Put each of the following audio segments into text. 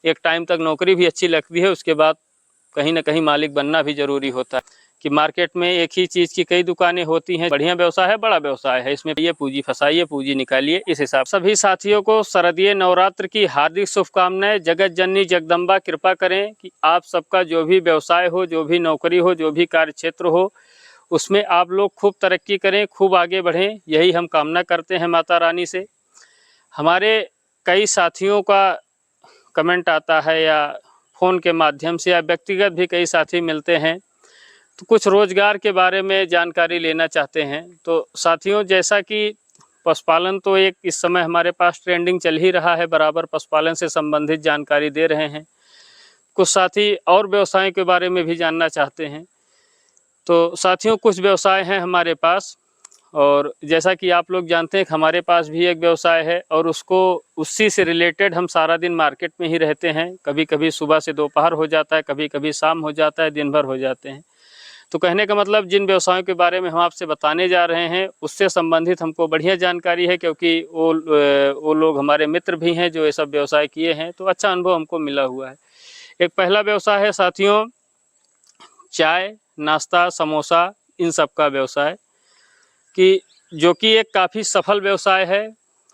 एक टाइम तक नौकरी भी अच्छी लगती है, उसके बाद कहीं ना कहीं मालिक बनना भी जरूरी होता है कि मार्केट में एक ही चीज़ की कई दुकानें होती हैं। बढ़िया व्यवसाय है, बड़ा व्यवसाय है, इसमें ये पूंजी फंसाइए, पूंजी निकालिए। इस हिसाब सभी साथियों को शारदीय नवरात्र की हार्दिक शुभकामनाएं। जगत जननी जगदम्बा कृपा करें कि आप सबका जो भी व्यवसाय हो, जो भी नौकरी हो, जो भी कार्य क्षेत्र हो, उसमें आप लोग खूब तरक्की करें, खूब आगे बढ़ें, यही हम कामना करते हैं माता रानी से। हमारे कई साथियों का कमेंट आता है या फ़ोन के माध्यम से या व्यक्तिगत भी कई साथी मिलते हैं, तो कुछ रोज़गार के बारे में जानकारी लेना चाहते हैं। तो साथियों, जैसा कि पशुपालन तो एक इस समय हमारे पास ट्रेंडिंग चल ही रहा है, बराबर पशुपालन से संबंधित जानकारी दे रहे हैं। कुछ साथी और व्यवसायों के बारे में भी जानना चाहते हैं। तो साथियों, कुछ व्यवसाय हैं हमारे पास, और जैसा कि आप लोग जानते हैं कि हमारे पास भी एक व्यवसाय है और उसी से रिलेटेड हम सारा दिन मार्केट में ही रहते हैं। कभी कभी सुबह से दोपहर हो जाता है, कभी कभी शाम हो जाता है, दिन भर हो जाते हैं। तो कहने का मतलब, जिन व्यवसायों के बारे में हम आपसे बताने जा रहे हैं उससे संबंधित हमको बढ़िया जानकारी है, क्योंकि वो लोग हमारे मित्र भी हैं जो ये सब व्यवसाय किए हैं, तो अच्छा अनुभव हमको मिला हुआ है। एक पहला व्यवसाय है साथियों, चाय, नाश्ता, समोसा, इन सब का व्यवसाय, कि जो कि एक काफ़ी सफल व्यवसाय है।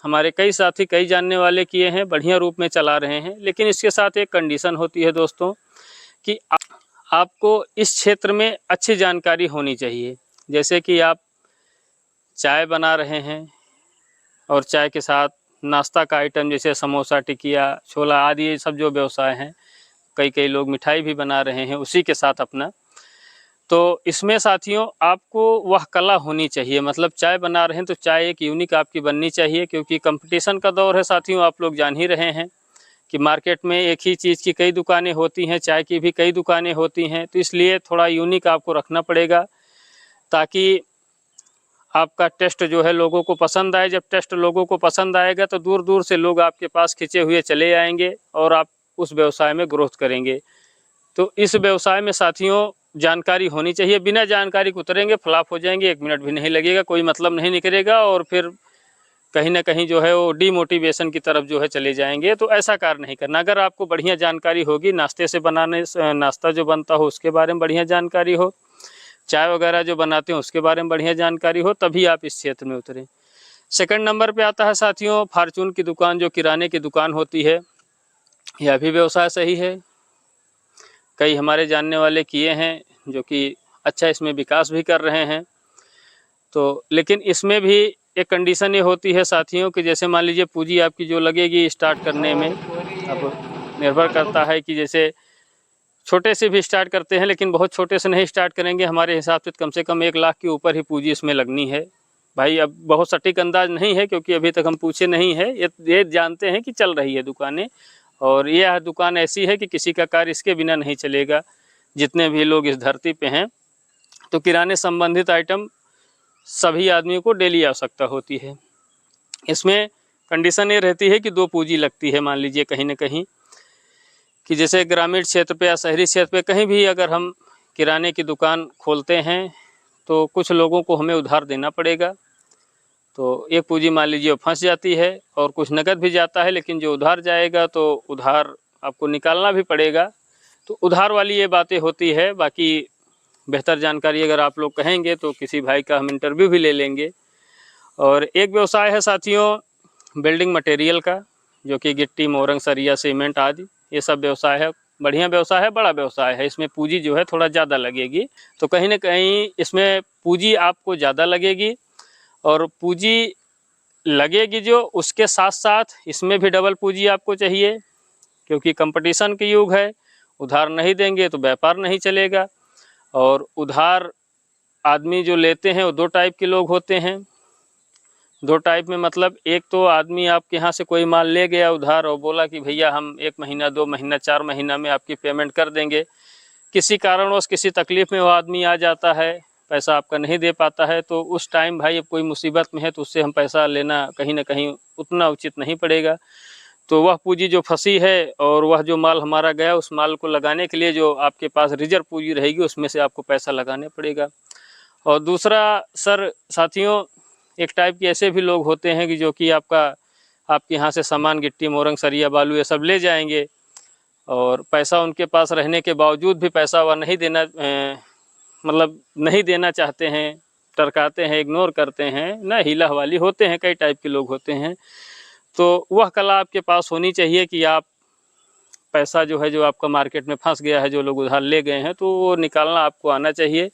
हमारे कई साथी, कई जानने वाले किए हैं, बढ़िया रूप में चला रहे हैं। लेकिन इसके साथ एक कंडीशन होती है दोस्तों, कि आपको इस क्षेत्र में अच्छी जानकारी होनी चाहिए। जैसे कि आप चाय बना रहे हैं और चाय के साथ नाश्ता का आइटम जैसे समोसा, टिकिया, छोला आदि, ये सब जो व्यवसाय हैं, कई लोग मिठाई भी बना रहे हैं उसी के साथ अपना। तो इसमें साथियों आपको वह कला होनी चाहिए, मतलब चाय बना रहे हैं तो चाय एक यूनिक आपकी बननी चाहिए, क्योंकि कंपटीशन का दौर है साथियों, आप लोग जान ही रहे हैं कि मार्केट में एक ही चीज़ की कई दुकानें होती हैं, चाय की भी कई दुकानें होती हैं। तो इसलिए थोड़ा यूनिक आपको रखना पड़ेगा, ताकि आपका टेस्ट जो है लोगों को पसंद आए। जब टेस्ट लोगों को पसंद आएगा तो दूर दूर से लोग आपके पास खिंचे हुए चले आएंगे और आप उस व्यवसाय में ग्रोथ करेंगे। तो इस व्यवसाय में साथियों जानकारी होनी चाहिए। बिना जानकारी के उतरेंगे, फ्लॉप हो जाएंगे, 1 मिनट भी नहीं लगेगा, कोई मतलब नहीं निकलेगा, और फिर कहीं ना कहीं जो है वो डीमोटिवेशन की तरफ जो है चले जाएंगे। तो ऐसा कार्य नहीं करना। अगर आपको बढ़िया जानकारी होगी, नाश्ते से बनाने, नाश्ता जो बनता हो उसके बारे में बढ़िया जानकारी हो, चाय वगैरह जो बनाते हैं उसके बारे में बढ़िया जानकारी हो, तभी आप इस क्षेत्र में उतरें। सेकंड नंबर पे आता है साथियों, फार्चून की दुकान, जो किराने की दुकान होती है। यह भी व्यवसाय सही है, कई हमारे जानने वाले किए हैं जो कि अच्छा इसमें विकास भी कर रहे हैं। तो लेकिन इसमें भी एक कंडीशन ये होती है साथियों कि जैसे मान लीजिए पूंजी आपकी जो लगेगी स्टार्ट करने में, अब निर्भर करता है कि जैसे छोटे से भी स्टार्ट करते हैं, लेकिन बहुत छोटे से नहीं स्टार्ट करेंगे। हमारे हिसाब से कम 1 लाख के ऊपर ही पूंजी इसमें लगनी है भाई। अब बहुत सटीक अंदाज नहीं है, क्योंकि अभी तक हम पूछे नहीं है। ये जानते हैं कि चल रही है दुकानें, और यह दुकान ऐसी है कि किसी का कार्य इसके बिना नहीं चलेगा, जितने भी लोग इस धरती पे हैं। तो किराने संबंधित आइटम सभी आदमियों को डेली आवश्यकता होती है। इसमें कंडीशन ये रहती है कि 2 पूंजी लगती है। मान लीजिए कहीं ना कहीं कि जैसे ग्रामीण क्षेत्र पे या शहरी क्षेत्र पे कहीं भी अगर हम किराने की दुकान खोलते हैं तो कुछ लोगों को हमें उधार देना पड़ेगा। तो एक पूंजी मान लीजिए फंस जाती है, और कुछ नकद भी जाता है, लेकिन जो उधार जाएगा तो उधार आपको निकालना भी पड़ेगा। तो उधार वाली ये बातें होती है। बाकी बेहतर जानकारी अगर आप लोग कहेंगे तो किसी भाई का हम इंटरव्यू भी ले लेंगे। और एक व्यवसाय है साथियों बिल्डिंग मटेरियल का, जो कि गिट्टी, मोरंग, सरिया, सीमेंट आदि ये सब व्यवसाय है। बढ़िया व्यवसाय है, बड़ा व्यवसाय है। इसमें पूंजी जो है थोड़ा ज़्यादा लगेगी। तो कहीं ना कहीं इसमें पूंजी आपको ज़्यादा लगेगी, और पूंजी लगेगी जो, उसके साथ साथ इसमें भी डबल पूंजी आपको चाहिए, क्योंकि कंपटीशन का युग है। उधार नहीं देंगे तो व्यापार नहीं चलेगा। और उधार आदमी जो लेते हैं वो 2 टाइप के लोग होते हैं। 2 टाइप में मतलब, एक तो आदमी आपके यहाँ से कोई माल ले गया उधार और बोला कि भैया हम 1 महीना, 2 महीना, 4 महीना में आपकी पेमेंट कर देंगे। किसी कारणवश किसी तकलीफ में वो आदमी आ जाता है, पैसा आपका नहीं दे पाता है, तो उस टाइम भाई अब कोई मुसीबत में है तो उससे हम पैसा लेना कहीं ना कहीं उतना उचित नहीं पड़ेगा। तो वह पूंजी जो फंसी है और वह जो माल हमारा गया, उस माल को लगाने के लिए जो आपके पास रिजर्व पूंजी रहेगी उसमें से आपको पैसा लगाने पड़ेगा। और दूसरा सर साथियों, एक टाइप के ऐसे भी लोग होते हैं कि जो कि आपके यहाँ से सामान, गिट्टी, मोरंग, सरिया, बालू ये सब ले जाएंगे, और पैसा उनके पास रहने के बावजूद भी पैसा वह नहीं देना मतलब नहीं देना चाहते हैं, टरकाते हैं, इग्नोर करते हैं ना, हीला हवाली होते हैं, कई टाइप के लोग होते हैं। तो वह कला आपके पास होनी चाहिए कि आप पैसा जो है, जो आपका मार्केट में फंस गया है, जो लोग उधार ले गए हैं, तो वो निकालना आपको आना चाहिए।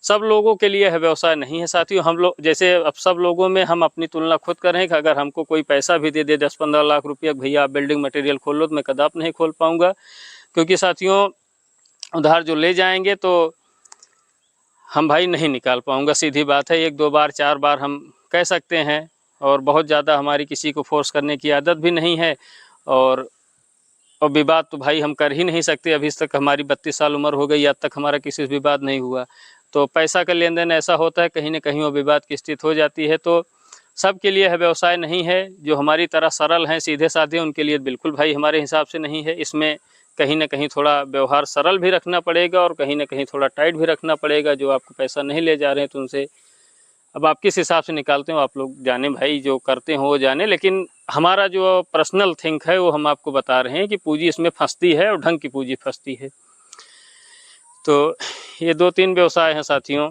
सब लोगों के लिए है व्यवसाय नहीं है साथियों। हम लोग जैसे अब सब लोगों में हम अपनी तुलना खुद करें कि अगर हमको कोई पैसा भी दे दे 10-15 लाख रुपया, भैया आप बिल्डिंग मटेरियल खोल लो, तो मैं कदाप नहीं खोल पाऊंगा। क्योंकि साथियों उधार जो ले जाएंगे तो हम भाई नहीं निकाल पाऊंगा, सीधी बात है। 1-2 बार 4 बार हम कह सकते हैं, और बहुत ज़्यादा हमारी किसी को फोर्स करने की आदत भी नहीं है। और विवाद तो भाई हम कर ही नहीं सकते। अभी तक हमारी 32 साल उम्र हो गई, आज तक हमारा किसी से विवाद नहीं हुआ। तो पैसा का लेन देन ऐसा होता है, कहीं ना कहीं वो विवाद की स्थिति हो जाती है। तो सबके लिए है व्यवसाय नहीं है। जो हमारी तरह सरल हैं, सीधे साधे, उनके लिए बिल्कुल भाई हमारे हिसाब से नहीं है। इसमें कहीं ना कहीं थोड़ा व्यवहार सरल भी रखना पड़ेगा और कहीं ना कहीं थोड़ा टाइट भी रखना पड़ेगा। जो आपको पैसा नहीं ले जा रहे हैं तो उनसे अब आप किस हिसाब से निकालते हो आप लोग जाने भाई, जो करते हो वो जाने। लेकिन हमारा जो पर्सनल थिंक है वो हम आपको बता रहे हैं कि पूंजी इसमें फंसती है और ढंग की पूंजी फंसती है। तो ये 2-3 व्यवसाय हैं साथियों।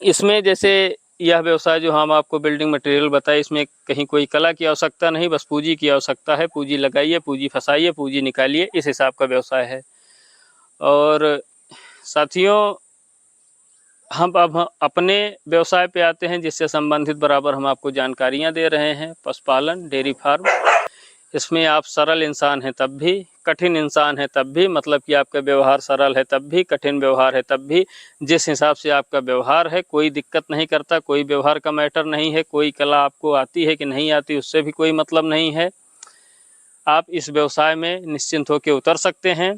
इसमें जैसे यह व्यवसाय जो हम आपको बिल्डिंग मटेरियल बताए, इसमें कहीं कोई कला की आवश्यकता नहीं, बस पूंजी की आवश्यकता है। पूंजी लगाइए, पूंजी फंसाइए, पूंजी निकालिए, इस हिसाब का व्यवसाय है। और साथियों हम अब अपने व्यवसाय पे आते हैं, जिससे संबंधित बराबर हम आपको जानकारियां दे रहे हैं। पशुपालन, डेयरी फार्म। इसमें आप सरल इंसान हैं तब भी, कठिन इंसान है तब भी, मतलब कि आपका व्यवहार सरल है तब भी, कठिन व्यवहार है तब भी। जिस हिसाब से आपका व्यवहार है, कोई दिक्कत नहीं करता, कोई व्यवहार का मैटर नहीं है। कोई कला आपको आती है कि नहीं आती, उससे भी कोई मतलब नहीं है। आप इस व्यवसाय में निश्चिंत होकर उतर सकते हैं।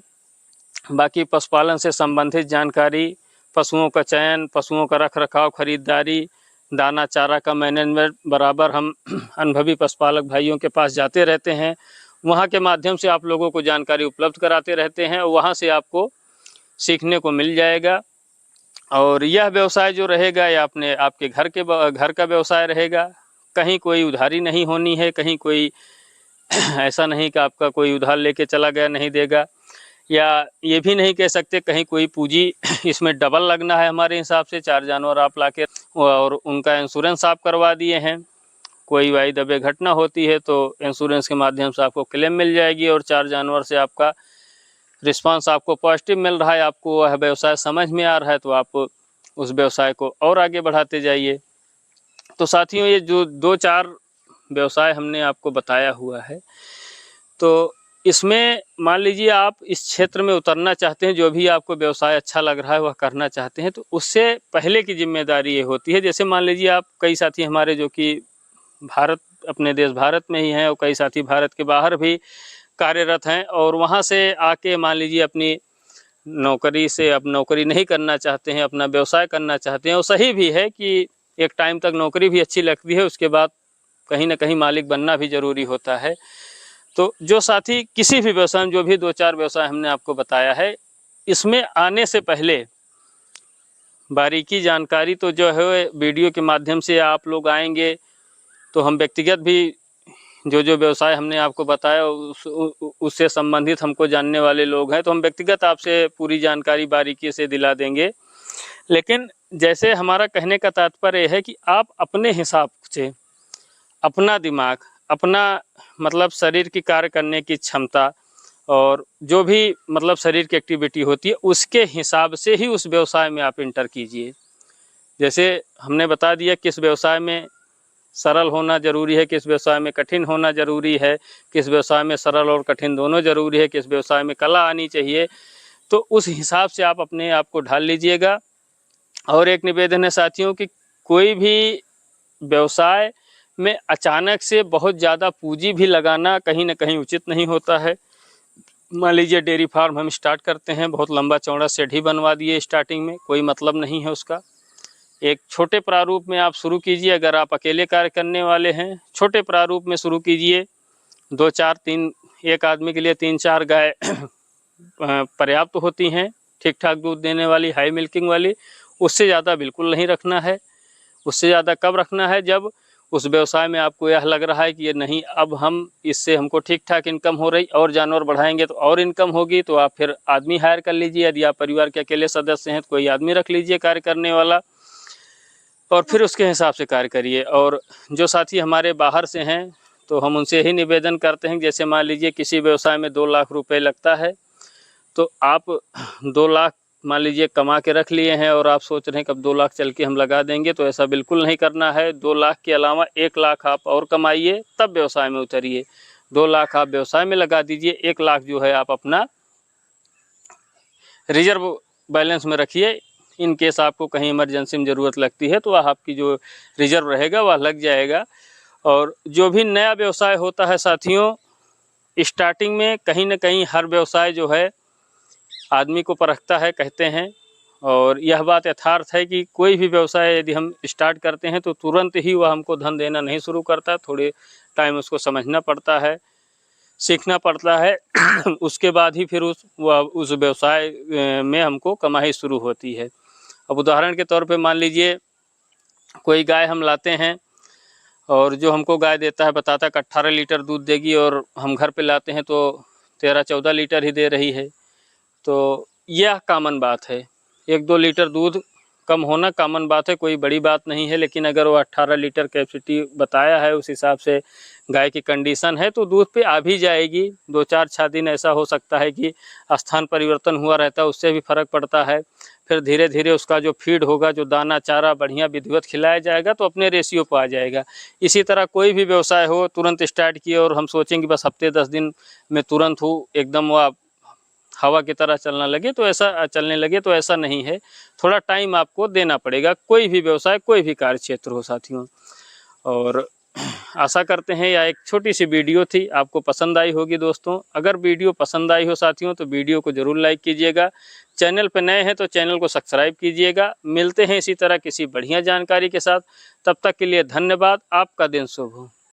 बाकी पशुपालन से संबंधित जानकारी, पशुओं का चयन, पशुओं का रख रखाव, खरीदारी, दाना चारा का मैनेजमेंट, बराबर हम अनुभवी पशुपालक भाइयों के पास जाते रहते हैं। वहाँ के माध्यम से आप लोगों को जानकारी उपलब्ध कराते रहते हैं, वहाँ से आपको सीखने को मिल जाएगा। और यह व्यवसाय जो रहेगा, ये अपने आपके घर का व्यवसाय रहेगा। कहीं कोई उधारी नहीं होनी है, कहीं कोई ऐसा नहीं कि आपका कोई उधार लेके चला गया नहीं देगा, या ये भी नहीं कह सकते कहीं कोई पूंजी इसमें डबल लगना है। हमारे हिसाब से 4 जानवर आप लाके और उनका इंश्योरेंस आप करवा दिए हैं, कोई वाई दबे घटना होती है तो इंश्योरेंस के माध्यम से आपको क्लेम मिल जाएगी, और 4 जानवर से आपका रिस्पांस आपको पॉजिटिव मिल रहा है, आपको वह व्यवसाय समझ में आ रहा है, तो आप उस व्यवसाय को और आगे बढ़ाते जाइए। तो साथियों ये जो 2-4 व्यवसाय हमने आपको बताया हुआ है, तो इसमें मान लीजिए आप इस क्षेत्र में उतरना चाहते हैं, जो भी आपको व्यवसाय अच्छा लग रहा है वह करना चाहते हैं, तो उससे पहले की जिम्मेदारी ये होती है। जैसे मान लीजिए आप, कई साथी हमारे जो कि भारत, अपने देश भारत में ही हैं, और कई साथी भारत के बाहर भी कार्यरत हैं, और वहाँ से आके मान लीजिए अपनी नौकरी से अब नौकरी नहीं करना चाहते हैं, अपना व्यवसाय करना चाहते हैं। और सही भी है कि एक टाइम तक नौकरी भी अच्छी लगती है, उसके बाद कहीं ना कहीं मालिक बनना भी ज़रूरी होता है। तो जो साथी किसी भी व्यवसाय में, जो भी 2-4 व्यवसाय हमने आपको बताया है, इसमें आने से पहले बारीकी जानकारी तो जो है वीडियो के माध्यम से आप लोग आएंगे, तो हम व्यक्तिगत भी जो व्यवसाय हमने आपको बताया उससे संबंधित हमको जानने वाले लोग हैं, तो हम व्यक्तिगत आपसे पूरी जानकारी बारीकी से दिला देंगे। लेकिन जैसे हमारा कहने का तात्पर्य है कि आप अपने हिसाब से, अपना दिमाग, अपना मतलब शरीर की कार्य करने की क्षमता, और जो भी मतलब शरीर की एक्टिविटी होती है, उसके हिसाब से ही उस व्यवसाय में आप इंटर कीजिए। जैसे हमने बता दिया किस व्यवसाय में सरल होना जरूरी है, किस व्यवसाय में कठिन होना जरूरी है, किस व्यवसाय में सरल और कठिन दोनों जरूरी है, किस व्यवसाय में कला आनी चाहिए। तो उस हिसाब से आप अपने आप को ढाल लीजिएगा। और एक निवेदन है साथियों कि कोई भी व्यवसाय में अचानक से बहुत ज़्यादा पूंजी भी लगाना कहीं ना कहीं उचित नहीं होता है। मान लीजिए डेयरी फार्म हम स्टार्ट करते हैं, बहुत लंबा चौड़ा शेड ही बनवा दिए स्टार्टिंग में, कोई मतलब नहीं है उसका। एक छोटे प्रारूप में आप शुरू कीजिए। अगर आप अकेले कार्य करने वाले हैं, छोटे प्रारूप में शुरू कीजिए। 2-4-3, एक आदमी के लिए 3-4 गाय पर्याप्त होती हैं, ठीक ठाक दूध देने वाली, हाई मिल्किंग वाली। उससे ज़्यादा बिल्कुल नहीं रखना है। उससे ज़्यादा कब रखना है, जब उस व्यवसाय में आपको यह लग रहा है कि ये नहीं, अब हम इससे हमको ठीक ठाक इनकम हो रही, और जानवर बढ़ाएंगे तो और इनकम होगी, तो आप फिर आदमी हायर कर लीजिए। यदि आप परिवार के अकेले सदस्य हैं तो कोई आदमी रख लीजिए कार्य करने वाला, और फिर उसके हिसाब से कार्य करिए। और जो साथी हमारे बाहर से हैं तो हम उनसे ही निवेदन करते हैं, जैसे मान लीजिए किसी व्यवसाय में 2 लाख रुपए लगता है, तो आप 2 लाख मान लीजिए कमा के रख लिए हैं और आप सोच रहे हैं कि अब 2 लाख चल के हम लगा देंगे, तो ऐसा बिल्कुल नहीं करना है। 2 लाख के अलावा 1 लाख आप और कमाइए, तब व्यवसाय में उतरिए। 2 लाख आप व्यवसाय में लगा दीजिए, 1 लाख जो है आप अपना रिजर्व बैलेंस में रखिए। इन केस आपको कहीं इमरजेंसी में ज़रूरत लगती है तो वह आपकी जो रिजर्व रहेगा वह लग जाएगा। और जो भी नया व्यवसाय होता है साथियों, स्टार्टिंग में कहीं ना कहीं हर व्यवसाय जो है आदमी को परखता है, कहते हैं। और यह बात यथार्थ है कि कोई भी व्यवसाय यदि हम स्टार्ट करते हैं तो तुरंत ही वह हमको धन देना नहीं शुरू करता, थोड़े टाइम उसको समझना पड़ता है, सीखना पड़ता है। उसके बाद ही फिर उस व्यवसाय में हमको कमाई शुरू होती है। अब उदाहरण के तौर पे मान लीजिए कोई गाय हम लाते हैं और जो हमको गाय देता है बताता है कि 18 लीटर दूध देगी, और हम घर पे लाते हैं तो 13-14 लीटर ही दे रही है। तो यह कॉमन बात है, 1-2 लीटर दूध कम होना कॉमन बात है, कोई बड़ी बात नहीं है। लेकिन अगर वो 18 लीटर कैपेसिटी बताया है, उस हिसाब से गाय की कंडीशन है, तो दूध पे आ भी जाएगी। 2-4 दिन ऐसा हो सकता है कि स्थान परिवर्तन हुआ रहता है, उससे भी फर्क पड़ता है। फिर धीरे धीरे उसका जो फीड होगा, जो दाना चारा बढ़िया विधिवत खिलाया जाएगा, तो अपने रेशियो पर आ जाएगा। इसी तरह कोई भी व्यवसाय हो, तुरंत स्टार्ट किए और हम सोचेंगे बस हफ्ते 10 दिन में तुरंत हो, एकदम वो हवा की तरह चलने लगे तो ऐसा नहीं है। थोड़ा टाइम आपको देना पड़ेगा, कोई भी व्यवसाय, कोई भी कार्य क्षेत्र हो साथियों। और आशा करते हैं यह एक छोटी सी वीडियो थी, आपको पसंद आई होगी दोस्तों। अगर वीडियो पसंद आई हो साथियों तो वीडियो को ज़रूर लाइक कीजिएगा। चैनल पर नए हैं तो चैनल को सब्सक्राइब कीजिएगा। मिलते हैं इसी तरह किसी बढ़िया जानकारी के साथ, तब तक के लिए धन्यवाद। आपका दिन शुभ हो।